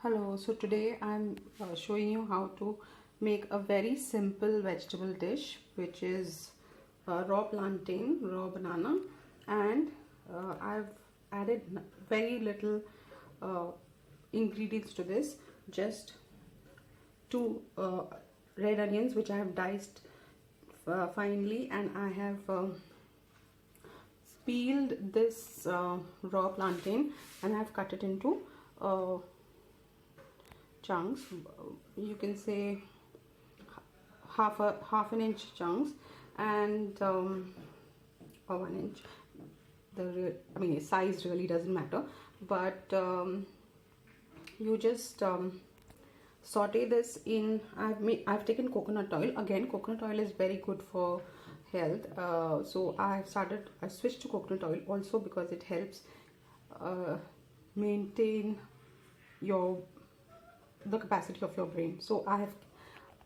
Hello, so today I'm showing you how to make a very simple vegetable dish, which is raw plantain, raw banana, and I've added very little uh, ingredients to this, just two red onions which I have diced finely, and I have peeled this raw plantain and I've cut it into chunks. You can say half an inch chunks, and or 1 inch. I mean, size really doesn't matter, but you just saute this in. I've taken coconut oil. Again, coconut oil is very good for health, so I switched to coconut oil also because it helps maintain the capacity of your brain. So I have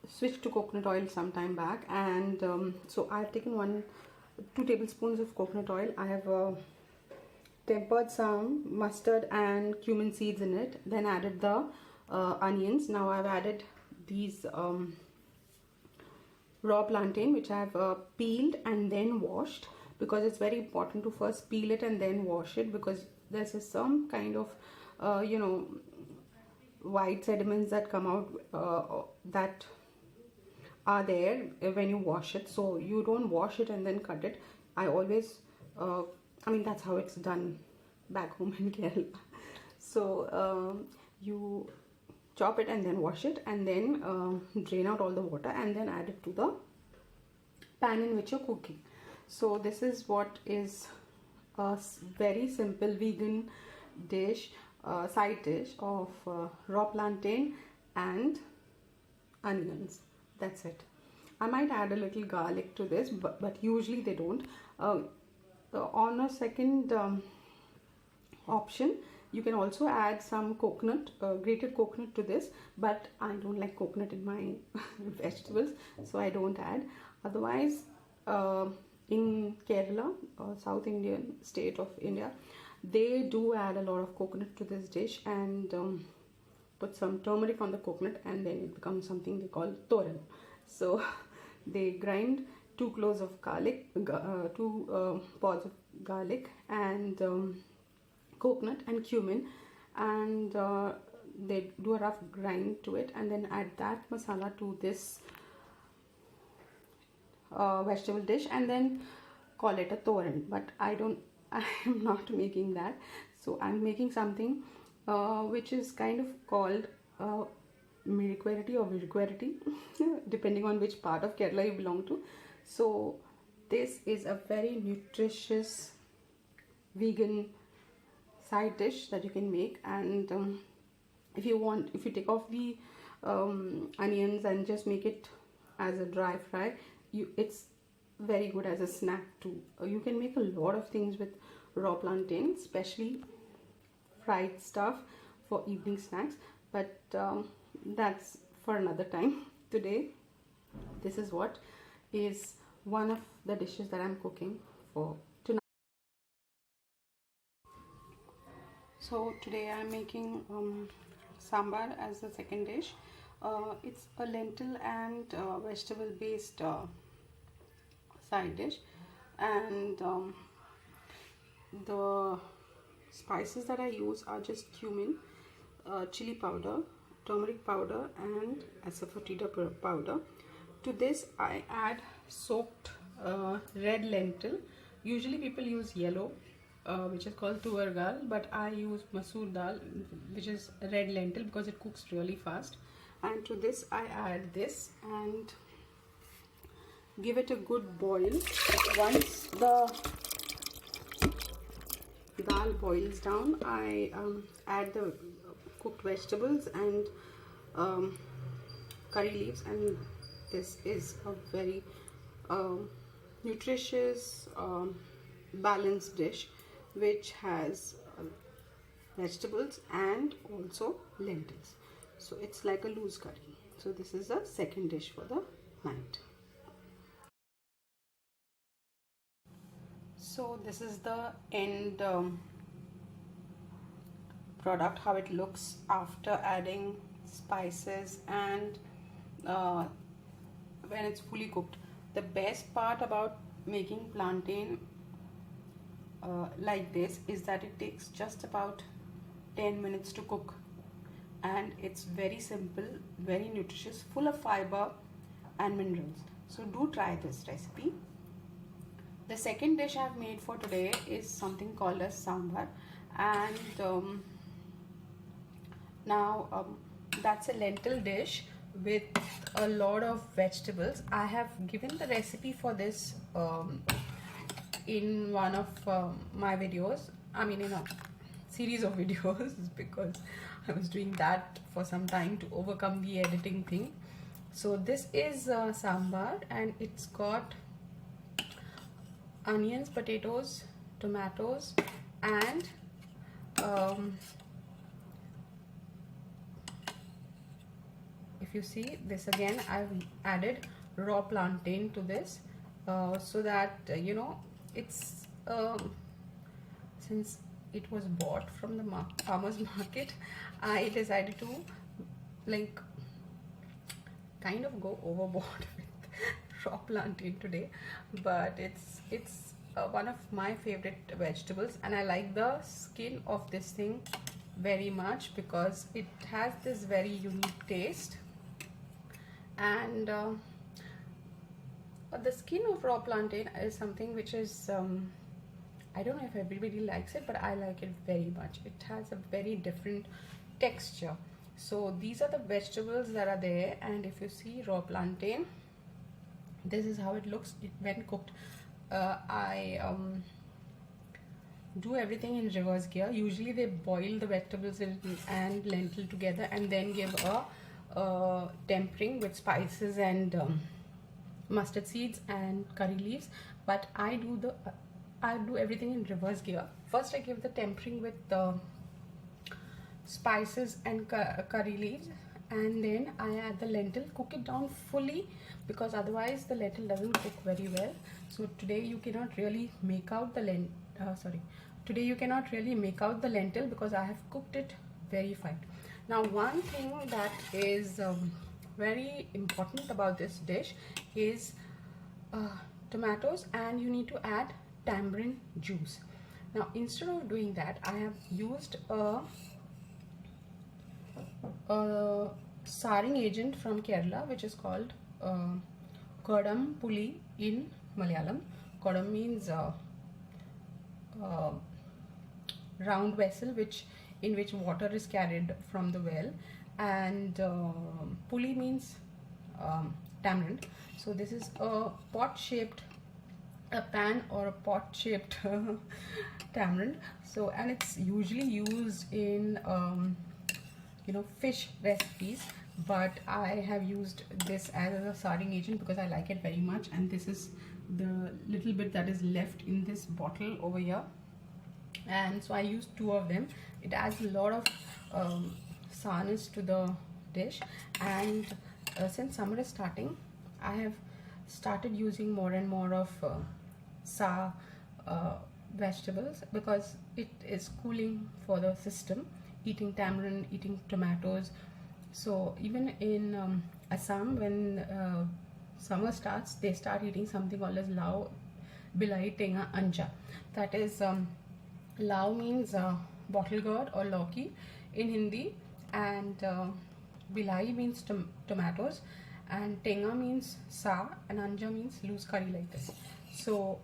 switched to coconut oil some time back, and so I have taken 2 tablespoons of coconut oil. I have tempered some mustard and cumin seeds in it, then added the onions. Now I've added these raw plantain which I have peeled and then washed, because it's very important to first peel it and then wash it, because there's some kind of white sediments that come out that are there when you wash it. So you don't wash it and then cut it. I always I mean, that's how it's done back home in Kerala. So you chop it and then wash it, and then drain out all the water and then add it to the pan in which you're cooking. So this is what is a very simple vegan dish, side dish of raw plantain and onions. That's it. I might add a little garlic to this, but usually they don't. On a second option, you can also add some coconut, grated coconut to this, but I don't like coconut in my vegetables, so I don't add. Otherwise, in Kerala, South Indian state of India, they do add a lot of coconut to this dish, and put some turmeric on the coconut, and then it becomes something they call toran. So they grind 2 cloves of garlic, 2 pods of garlic, and coconut and cumin, and they do a rough grind to it, and then add that masala to this vegetable dish, and then call it a toran. But I am not making that. So I'm making something which is kind of called miriquerity or virquerity, depending on which part of Kerala you belong to. So this is a very nutritious vegan side dish that you can make, and if you take off the onions and just make it as a dry fry, it's very good as a snack too. You can make a lot of things with raw plantain, especially fried stuff for evening snacks, but that's for another time. Today, this is what is one of the dishes that I'm cooking for tonight. So today I'm making saambaar as the second dish. It's a lentil and vegetable based side dish, and the spices that I use are just cumin, chili powder, turmeric powder, and asafoetida powder. To this I add soaked red lentil. Usually people use yellow, which is called tuar dal, but I use masoor dal, which is red lentil, because it cooks really fast. And to this I add this and give it a good boil. Once the dal boils down, I add the cooked vegetables and curry leaves, and this is a very nutritious, balanced dish which has vegetables and also lentils. So it's like a loose curry. So this is the second dish for the night. So this is the end product, how it looks after adding spices and when it's fully cooked. The best part about making plantain like this is that it takes just about 10 minutes to cook, and it's very simple, very nutritious, full of fiber and minerals. So do try this recipe. The second dish I've made for today is something called as saambaar, and that's a lentil dish with a lot of vegetables. I have given the recipe for this in one of my videos, I mean in a series of videos because I was doing that for some time to overcome the editing thing. So this is saambar, and it's got onions, potatoes, tomatoes, and if you see this, again I've added raw plantain to this so that you know, it's since it was bought from the farmer's market, I decided to like kind of go overboard with raw plantain today, but it's one of my favorite vegetables, and I like the skin of this thing very much because it has this very unique taste. And the skin of raw plantain is something which is I don't know if everybody likes it, but I like it very much. It has a very different texture. So these are the vegetables that are there, and if you see raw plantain, this is how it looks when cooked. I do everything in reverse gear. Usually they boil the vegetables and lentil together and then give a tempering with spices and mustard seeds and curry leaves, but I do everything in reverse gear. First I give the tempering with the spices and curry leaves, and then I add the lentil, cook it down fully because otherwise the lentil doesn't cook very well. So today you cannot really make out the lentil because I have cooked it very fine. Now one thing that is very important about this dish is tomatoes, and you need to add tamarind juice. Now instead of doing that, I have used a souring agent from Kerala which is called kodam puli in Malayalam. Kodam means round vessel in which water is carried from the well, and puli means tamarind. So this is a pan or a pot shaped tamarind. So, and it's usually used in you know, fish recipes, but I have used this as a souring agent because I like it very much, and this is the little bit that is left in this bottle over here, and so I used 2 of them. It adds a lot of sourness to the dish, and since summer is starting, I have started using more and more of vegetables because it is cooling for the system, eating tamarind, eating tomatoes. So even in Assam, when summer starts, they start eating something called as lao bilai tenga anja. That is lao means bottle gourd or lauki in Hindi, and bilai means tomatoes, and tenga means sa, and anja means loose curry like this. So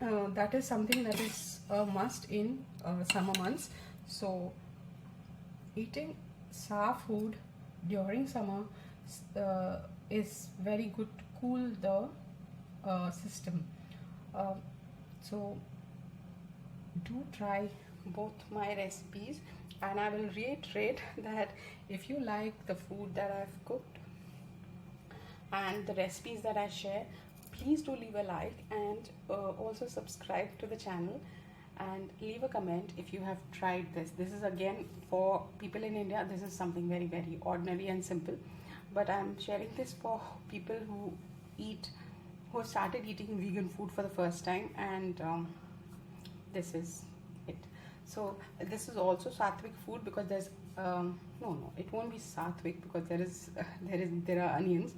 that is something that is a must in summer months. So eating sa food during summer is very good to cool the system. So do try both my recipes, and I will reiterate that if you like the food that I've cooked and the recipes that I share, please do leave a like, and also subscribe to the channel, and leave a comment if you have tried this. This is again for people in India. This is something very, very ordinary and simple, but I'm sharing this for people who have started eating vegan food for the first time, and this is it. So this is also sattvic food because there's no, it won't be sattvic because there are onions.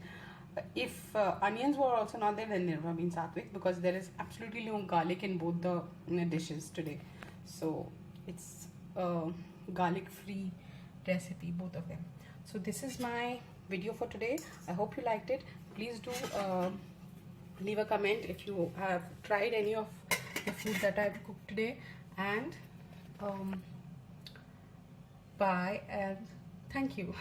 If onions were also not there, then it would have been sattvic because there is absolutely no garlic in both the dishes today. So it's garlic free recipe, both of them. So this is my video for today. I hope you liked it. Please do leave a comment if you have tried any of the food that I've cooked today, and bye and thank you.